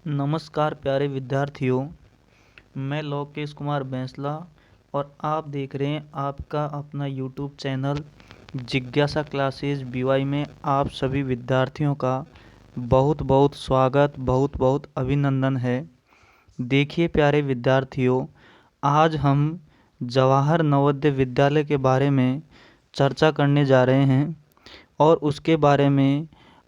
नमस्कार प्यारे विद्यार्थियों, मैं लोकेश कुमार बैंसला और आप देख रहे हैं आपका अपना यूट्यूब चैनल जिज्ञासा क्लासेस बीवाई में आप सभी विद्यार्थियों का बहुत बहुत स्वागत, बहुत बहुत अभिनंदन है। देखिए प्यारे विद्यार्थियों, आज हम जवाहर नवोदय विद्यालय के बारे में चर्चा करने जा रहे हैं और उसके बारे में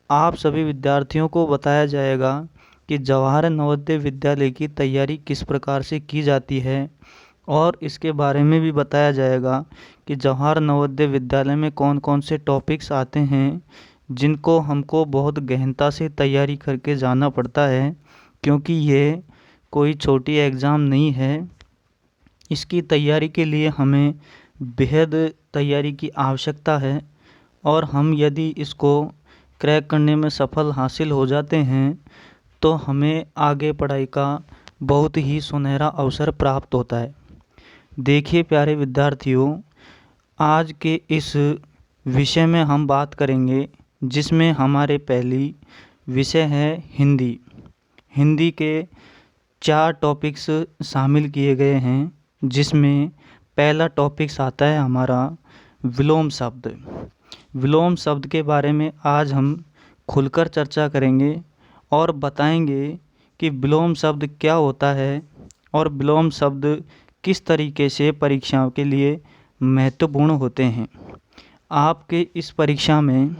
आप सभी विद्यार्थियों को बताया जाएगा कि जवाहर नवोदय विद्यालय की तैयारी किस प्रकार से की जाती है और इसके बारे में भी बताया जाएगा कि जवाहर नवोदय विद्यालय में कौन कौन से टॉपिक्स आते हैं जिनको हमको बहुत गहनता से तैयारी करके जाना पड़ता है, क्योंकि ये कोई छोटी एग्ज़ाम नहीं है। इसकी तैयारी के लिए हमें बेहद तैयारी की आवश्यकता है और हम यदि इसको क्रैक करने में सफल हासिल हो जाते हैं तो हमें आगे पढ़ाई का बहुत ही सुनहरा अवसर प्राप्त होता है। देखिए प्यारे विद्यार्थियों, आज के इस विषय में हम बात करेंगे जिसमें हमारे पहली विषय है हिंदी। हिंदी के 4 टॉपिक्स शामिल किए गए हैं, जिसमें पहला टॉपिक्स आता है हमारा विलोम शब्द। विलोम शब्द के बारे में आज हम खुलकर चर्चा करेंगे और बताएंगे कि विलोम शब्द क्या होता है और विलोम शब्द किस तरीके से परीक्षाओं के लिए महत्वपूर्ण होते हैं। आपके इस परीक्षा में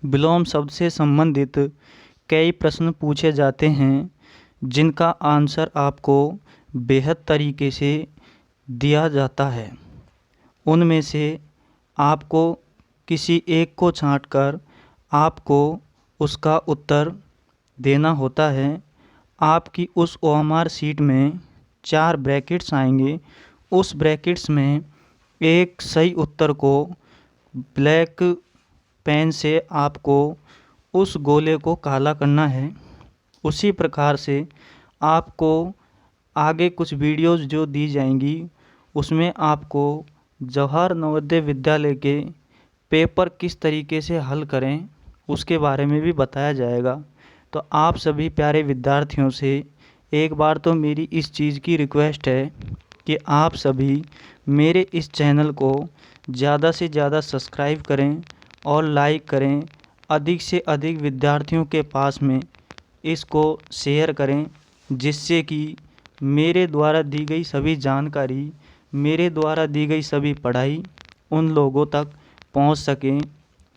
विलोम शब्द से संबंधित कई प्रश्न पूछे जाते हैं जिनका आंसर आपको बेहद तरीके से दिया जाता है। उनमें से आपको किसी एक को छांटकर आपको उसका उत्तर देना होता है। आपकी उस ओएमआर शीट में 4 ब्रैकेट्स आएंगे। उस ब्रैकेट्स में एक सही उत्तर को ब्लैक पेन से आपको उस गोले को काला करना है। उसी प्रकार से आपको आगे कुछ वीडियोस जो दी जाएंगी उसमें आपको जवाहर नवोदय विद्यालय के पेपर किस तरीके से हल करें उसके बारे में भी बताया जाएगा। तो आप सभी प्यारे विद्यार्थियों से एक बार तो मेरी इस चीज़ की रिक्वेस्ट है कि आप सभी मेरे इस चैनल को ज़्यादा से ज़्यादा सब्सक्राइब करें और लाइक करें, अधिक से अधिक विद्यार्थियों के पास में इसको शेयर करें, जिससे कि मेरे द्वारा दी गई सभी जानकारी, मेरे द्वारा दी गई सभी पढ़ाई उन लोगों तक पहुंच सकें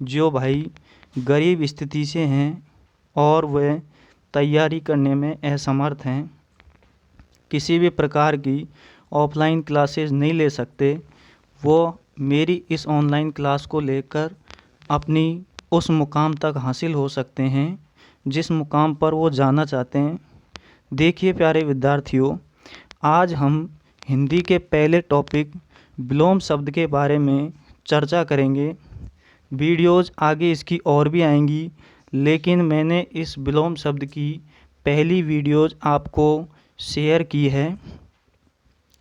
जो भाई गरीब स्थिति से हैं और वे तैयारी करने में असमर्थ हैं, किसी भी प्रकार की ऑफलाइन क्लासेस नहीं ले सकते। वो मेरी इस ऑनलाइन क्लास को लेकर अपनी उस मुकाम तक हासिल हो सकते हैं जिस मुकाम पर वो जाना चाहते हैं। देखिए प्यारे विद्यार्थियों, आज हम हिंदी के पहले टॉपिक विलोम शब्द के बारे में चर्चा करेंगे। वीडियोज़ आगे इसकी और भी आएंगी, लेकिन मैंने इस विलोम शब्द की पहली वीडियोज़ आपको शेयर की है।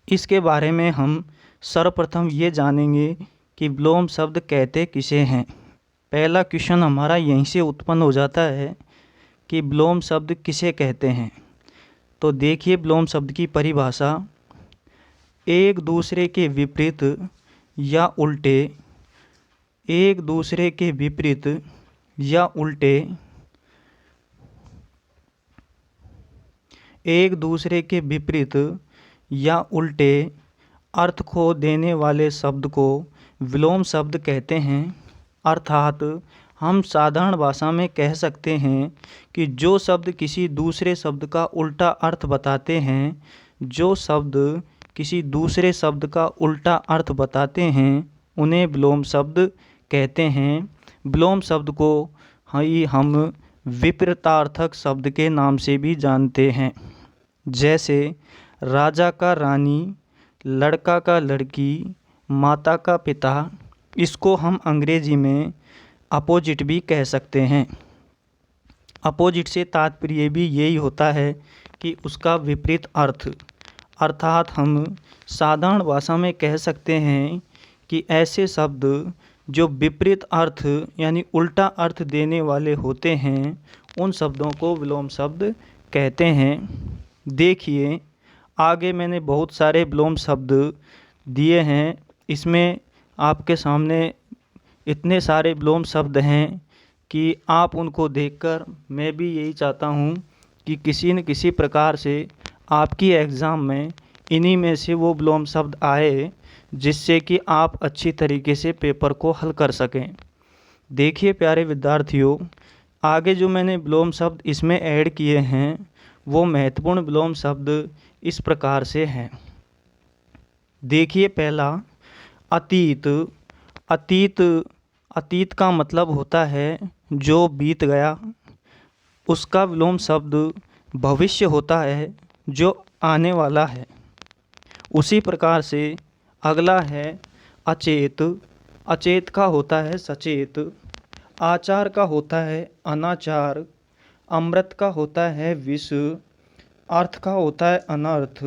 इसके बारे में हम सर्वप्रथम ये जानेंगे कि विलोम शब्द कहते किसे हैं। पहला क्वेश्चन हमारा यहीं से उत्पन्न हो जाता है कि विलोम शब्द किसे कहते हैं। तो देखिए विलोम शब्द की परिभाषा, एक दूसरे के विपरीत या उल्टे, एक दूसरे के विपरीत या उल्टे, एक दूसरे के विपरीत या उल्टे अर्थ को देने वाले शब्द को विलोम शब्द कहते हैं। अर्थात हम साधारण भाषा में कह सकते हैं कि जो शब्द किसी दूसरे शब्द का उल्टा अर्थ बताते हैं, जो शब्द किसी दूसरे शब्द का उल्टा अर्थ बताते हैं उन्हें विलोम शब्द कहते हैं। विलोम शब्द को ही हम विपरीतार्थक शब्द के नाम से भी जानते हैं, जैसे राजा का रानी, लड़का का लड़की, माता का पिता। इसको हम अंग्रेजी में अपोजिट भी कह सकते हैं। अपोजिट से तात्पर्य भी यही होता है कि उसका विपरीत अर्थ। अर्थात हम साधारण भाषा में कह सकते हैं कि ऐसे शब्द जो विपरीत अर्थ यानी उल्टा अर्थ देने वाले होते हैं उन शब्दों को विलोम शब्द कहते हैं। देखिए, आगे मैंने बहुत सारे विलोम शब्द दिए हैं। इसमें आपके सामने इतने सारे विलोम शब्द हैं कि आप उनको देखकर मैं भी यही चाहता हूँ कि किसी न किसी प्रकार से आपकी एग्ज़ाम में इन्हीं में से वो विलोम शब्द आए, जिससे कि आप अच्छी तरीके से पेपर को हल कर सकें। देखिए प्यारे विद्यार्थियों, आगे जो मैंने विलोम शब्द इसमें ऐड किए हैं वो महत्वपूर्ण विलोम शब्द इस प्रकार से हैं। देखिए, पहला अतीत। अतीत अतीत का मतलब होता है जो बीत गया। उसका विलोम शब्द भविष्य होता है जो आने वाला है। उसी प्रकार से अगला है अचेत। अचेत का होता है सचेत। आचार का होता है अनाचार। अमृत का होता है विष। अर्थ का होता है अनर्थ।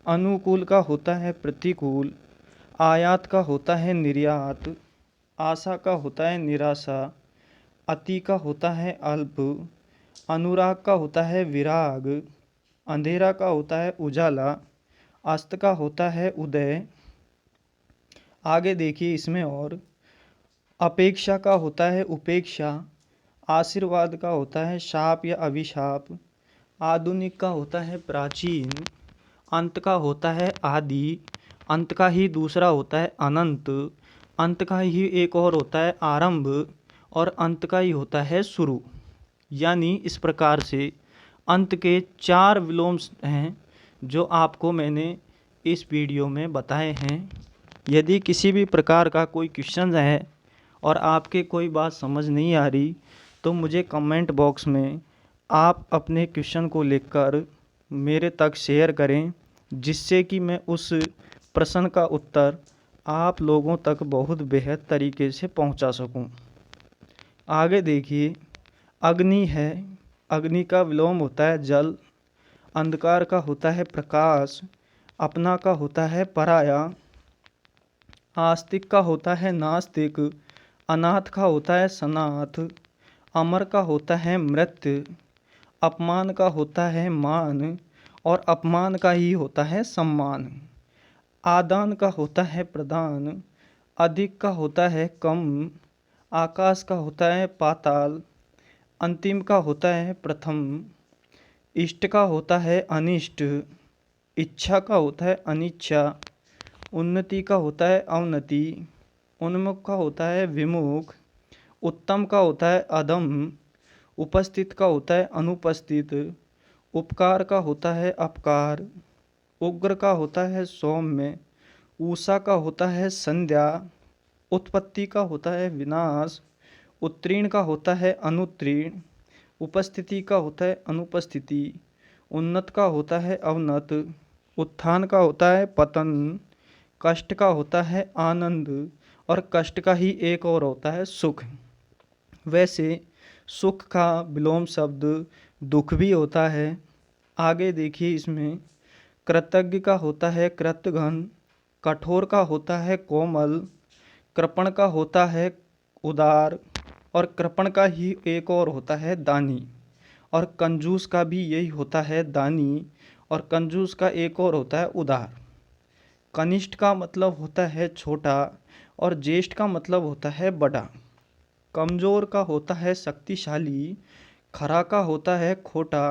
अनुकूल का होता है प्रतिकूल। आयात का होता है निर्यात। आशा का होता है निराशा। अति का होता है अल्प। अनुराग का होता है विराग। अंधेरा का होता है उजाला। अस्त का होता है उदय। आगे देखिए इसमें और अपेक्षा का होता है उपेक्षा। आशीर्वाद का होता है शाप या अभिशाप। आधुनिक का होता है प्राचीन। अंत का होता है आदि। अंत का ही दूसरा होता है अनंत। अंत का ही एक और होता है आरंभ। और अंत का ही होता है शुरू। यानी इस प्रकार से अंत के 4 विलोम हैं जो आपको मैंने इस वीडियो में बताए हैं। यदि किसी भी प्रकार का कोई क्वेश्चन है और आपके कोई बात समझ नहीं आ रही तो मुझे कमेंट बॉक्स में आप अपने क्वेश्चन को लिखकर मेरे तक शेयर करें, जिससे कि मैं उस प्रश्न का उत्तर आप लोगों तक बहुत बेहतर तरीके से पहुंचा सकूं। आगे देखिए, अग्नि है। अग्नि का विलोम होता है जल। अंधकार का होता है प्रकाश। अपना का होता है पराया। आस्तिक का होता है नास्तिक। अनाथ का होता है सनाथ। अमर का होता है मृत्यु। अपमान का होता है मान। और अपमान का ही होता है सम्मान। आदान का होता है प्रदान। अधिक का होता है कम। आकाश का होता है पाताल। अंतिम का होता है प्रथम। इष्ट का होता है अनिष्ट। इच्छा का होता है अनिच्छा। उन्नति का होता है अवनति। उन्मुख का होता है विमुख। उत्तम का होता है अधम। उपस्थित का होता है अनुपस्थित। उपकार का होता है अपकार। उग्र का होता है सौम्य। ऊषा का होता है संध्या। उत्पत्ति का होता है विनाश। उत्तीर्ण का होता है अनुत्तीर्ण। उपस्थिति का होता है अनुपस्थिति। उन्नत का होता है अवनत। उत्थान का होता है पतन। कष्ट का होता है आनंद। और कष्ट का ही एक और होता है सुख। वैसे सुख का विलोम शब्द दुख भी होता है। आगे देखिए इसमें कृतज्ञ का होता है कृतघ्न। कठोर का होता है कोमल। कृपण का होता है उदार। और कृपण का ही एक और होता है दानी। और कंजूस का भी यही होता है दानी। और कंजूस का एक और होता है उदार। कनिष्ठ का मतलब होता है छोटा। और ज्येष्ठ का मतलब होता है बड़ा। कमज़ोर का होता है शक्तिशाली। खरा का होता है खोटा।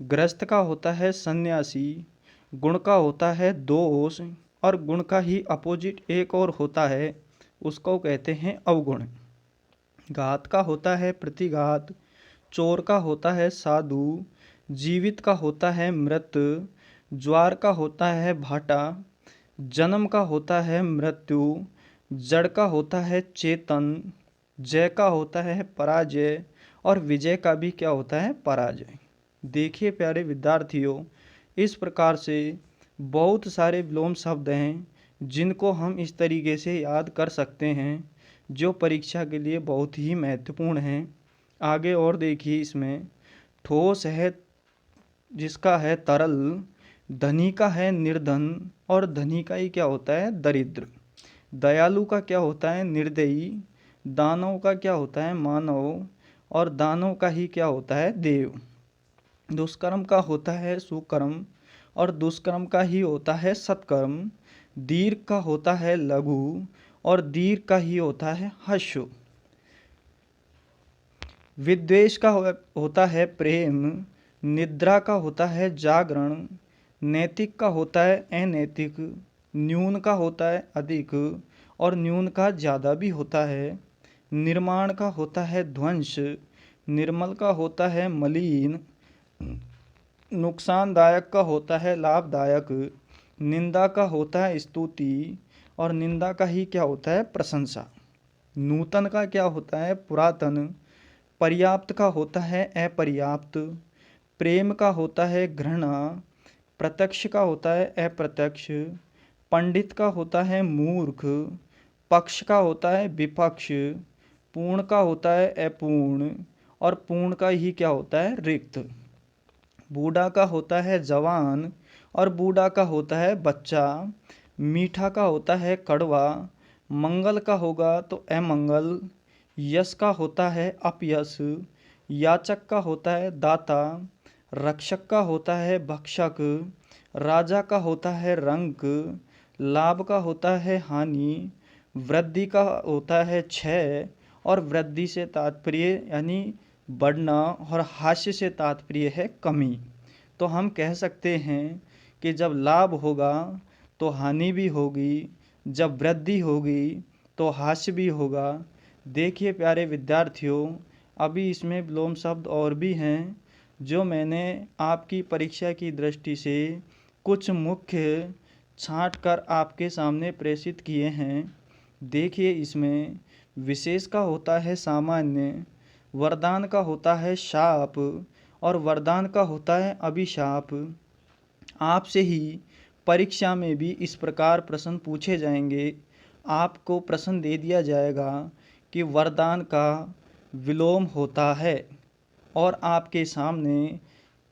ग्रस्त का होता है सन्यासी। गुण का होता है दोष। और गुण का ही अपोजिट एक और होता है, उसको कहते हैं अवगुण। घात का होता है प्रतिघात। चोर का होता है साधु। जीवित का होता है मृत। ज्वार का होता है भाटा। जन्म का होता है मृत्यु। जड़ का होता है चेतन। जय का होता है पराजय। और विजय का भी क्या होता है पराजय। देखिए प्यारे विद्यार्थियों, इस प्रकार से बहुत सारे विलोम शब्द हैं जिनको हम इस तरीके से याद कर सकते हैं, जो परीक्षा के लिए बहुत ही महत्वपूर्ण हैं। आगे और देखिए इसमें ठोस है जिसका है तरल। धनी का है निर्धन। और धनी का ही क्या होता है दरिद्र। दयालु का क्या होता है निर्दयी। दानव का क्या होता है मानव। और दानव का ही क्या होता है देव। दुष्कर्म का होता है सुकर्म और दुष्कर्म का ही होता है सत्कर्म। दीर्घ का होता है लघु और दीर्घ का ही होता है हश्व। विद्वेष का होता है प्रेम। निद्रा का होता है जागरण। नैतिक का होता है अनैतिक। न्यून का होता है अधिक और न्यून का ज़्यादा भी होता है। निर्माण का होता है ध्वंस। निर्मल का होता है मलिन। नुकसानदायक का होता है लाभदायक। निंदा का होता है स्तुति और निंदा का ही क्या होता है प्रशंसा। नूतन का क्या होता है पुरातन। पर्याप्त का होता है अपर्याप्त। प्रेम का होता है घृणा। प्रत्यक्ष का होता है अप्रत्यक्ष। पंडित का होता है मूर्ख। पक्ष का होता है विपक्ष। पूर्ण का होता है अपूर्ण और पूर्ण का ही क्या होता है रिक्त। बूढ़ा का होता है जवान और बूढ़ा का होता है बच्चा। मीठा का होता है कड़वा। मंगल का होगा तो अमंगल। यश का होता है अपयश। याचक का होता है दाता। रक्षक का होता है भक्षक। राजा का होता है रंक। लाभ का होता है हानि। वृद्धि का होता है क्षय और वृद्धि से तात्पर्य यानी बढ़ना और हास्य से तात्पर्य है कमी। तो हम कह सकते हैं कि जब लाभ होगा तो हानि भी होगी, जब वृद्धि होगी तो हास्य भी होगा। देखिए प्यारे विद्यार्थियों, अभी इसमें विलोम शब्द और भी हैं जो मैंने आपकी परीक्षा की दृष्टि से कुछ मुख्य छांट कर आपके सामने प्रेषित किए हैं। देखिए इसमें विशेष का होता है सामान्य, वरदान का होता है शाप और वरदान का होता है अभिशाप। आपसे ही परीक्षा में भी इस प्रकार प्रश्न पूछे जाएंगे। आपको प्रश्न दे दिया जाएगा कि वरदान का विलोम होता है और आपके सामने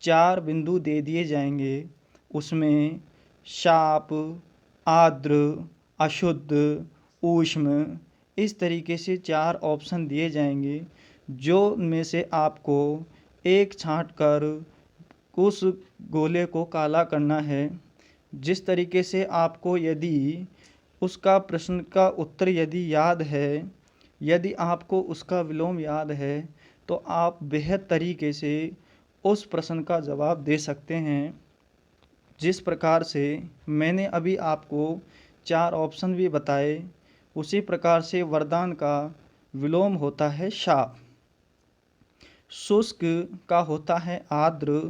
4 बिंदु दे दिए जाएंगे। उसमें शाप, आर्द्र, अशुद्ध, ऊष्म, इस तरीके से 4 ऑप्शन दिए जाएंगे जो में से आपको एक छांट कर उस गोले को काला करना है। जिस तरीके से आपको यदि उसका प्रश्न का उत्तर यदि याद है, यदि आपको उसका विलोम याद है तो आप बेहद तरीके से उस प्रश्न का जवाब दे सकते हैं। जिस प्रकार से मैंने अभी आपको 4 ऑप्शन भी बताए, उसी प्रकार से वरदान का विलोम होता है शाप। शुष्क का होता है आर्द्र।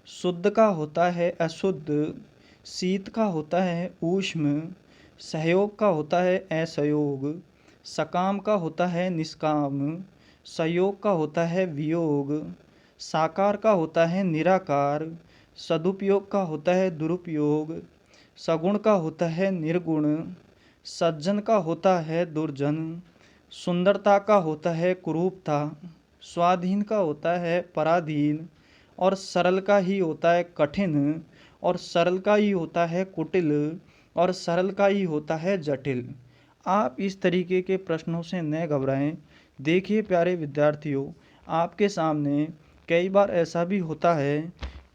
शुद्ध का होता है अशुद्ध। शीत का होता है ऊष्म। सहयोग का होता है असहयोग। सकाम का होता है निष्काम। संयोग का होता है वियोग। साकार का होता है निराकार। सदुपयोग का होता है दुरुपयोग। सगुण का होता है निर्गुण। सज्जन का होता है दुर्जन। सुंदरता का होता है कुरूपता। स्वाधीन का होता है पराधीन और सरल का ही होता है कठिन और सरल का ही होता है कुटिल और सरल का ही होता है जटिल। आप इस तरीके के प्रश्नों से न घबराएं। देखिए प्यारे विद्यार्थियों, आपके सामने कई बार ऐसा भी होता है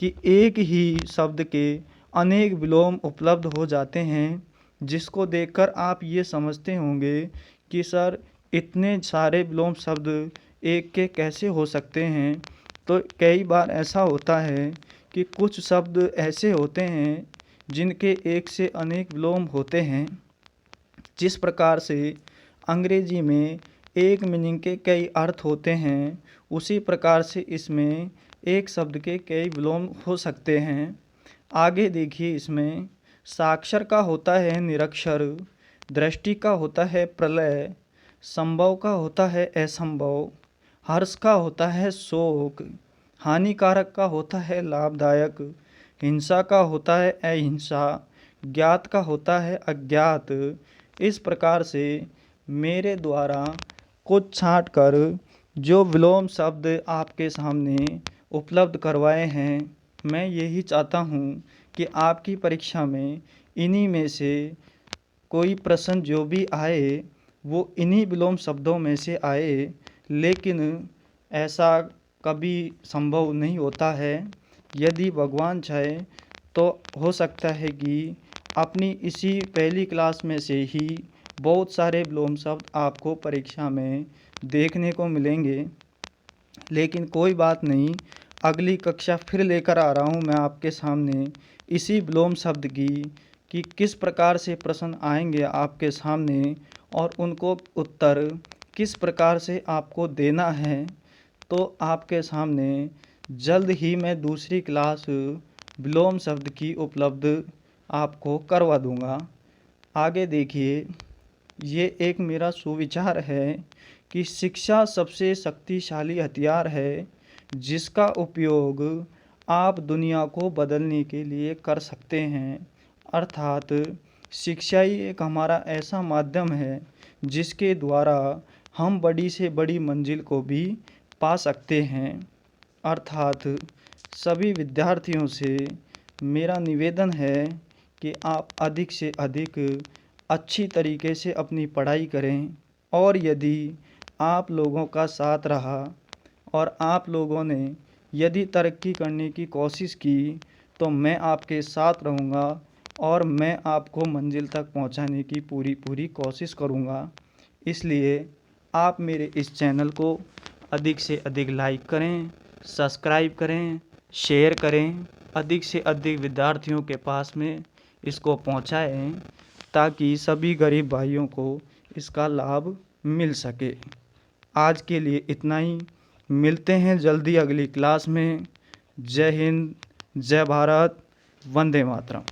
कि एक ही शब्द के अनेक विलोम उपलब्ध हो जाते हैं, जिसको देखकर आप ये समझते होंगे कि सर इतने सारे विलोम शब्द एक के कैसे हो सकते हैं। तो कई बार ऐसा होता है कि कुछ शब्द ऐसे होते हैं जिनके एक से अनेक विलोम होते हैं। जिस प्रकार से अंग्रेजी में एक मीनिंग के कई अर्थ होते हैं, उसी प्रकार से इसमें एक शब्द के कई विलोम हो सकते हैं। आगे देखिए, इसमें साक्षर का होता है निरक्षर। दृष्टि का होता है प्रलय। संभव का होता है असंभव। हर्ष का होता है शोक। हानिकारक का होता है लाभदायक। हिंसा का होता है अहिंसा। ज्ञात का होता है अज्ञात। इस प्रकार से मेरे द्वारा कुछ छांट कर जो विलोम शब्द आपके सामने उपलब्ध करवाए हैं, मैं यही चाहता हूँ कि आपकी परीक्षा में इन्हीं में से कोई प्रश्न जो भी आए वो इन्हीं विलोम शब्दों में से आए। लेकिन ऐसा कभी संभव नहीं होता है। यदि भगवान चाहे तो हो सकता है कि अपनी इसी पहली क्लास में से ही बहुत सारे विलोम शब्द आपको परीक्षा में देखने को मिलेंगे। लेकिन कोई बात नहीं, अगली कक्षा फिर लेकर आ रहा हूँ मैं आपके सामने इसी विलोम शब्द की कि किस प्रकार से प्रश्न आएंगे आपके सामने और उनको उत्तर किस प्रकार से आपको देना है। तो आपके सामने जल्द ही मैं दूसरी क्लास विलोम शब्द की उपलब्ध आपको करवा दूंगा। आगे देखिए, ये एक मेरा सुविचार है कि शिक्षा सबसे शक्तिशाली हथियार है जिसका उपयोग आप दुनिया को बदलने के लिए कर सकते हैं। अर्थात शिक्षा ही एक हमारा ऐसा माध्यम है जिसके द्वारा हम बड़ी से बड़ी मंजिल को भी पा सकते हैं। अर्थात सभी विद्यार्थियों से मेरा निवेदन है कि आप अधिक से अधिक अच्छी तरीके से अपनी पढ़ाई करें, और यदि आप लोगों का साथ रहा और आप लोगों ने यदि तरक्की करने की कोशिश की तो मैं आपके साथ रहूँगा और मैं आपको मंजिल तक पहुँचाने की पूरी कोशिश करूँगा। इसलिए आप मेरे इस चैनल को अधिक से अधिक लाइक करें, सब्सक्राइब करें, शेयर करें, अधिक से अधिक विद्यार्थियों के पास में इसको पहुंचाएं ताकि सभी गरीब भाइयों को इसका लाभ मिल सके। आज के लिए इतना ही, मिलते हैं जल्दी अगली क्लास में। जय हिंद, जय भारत, वंदे मातरम।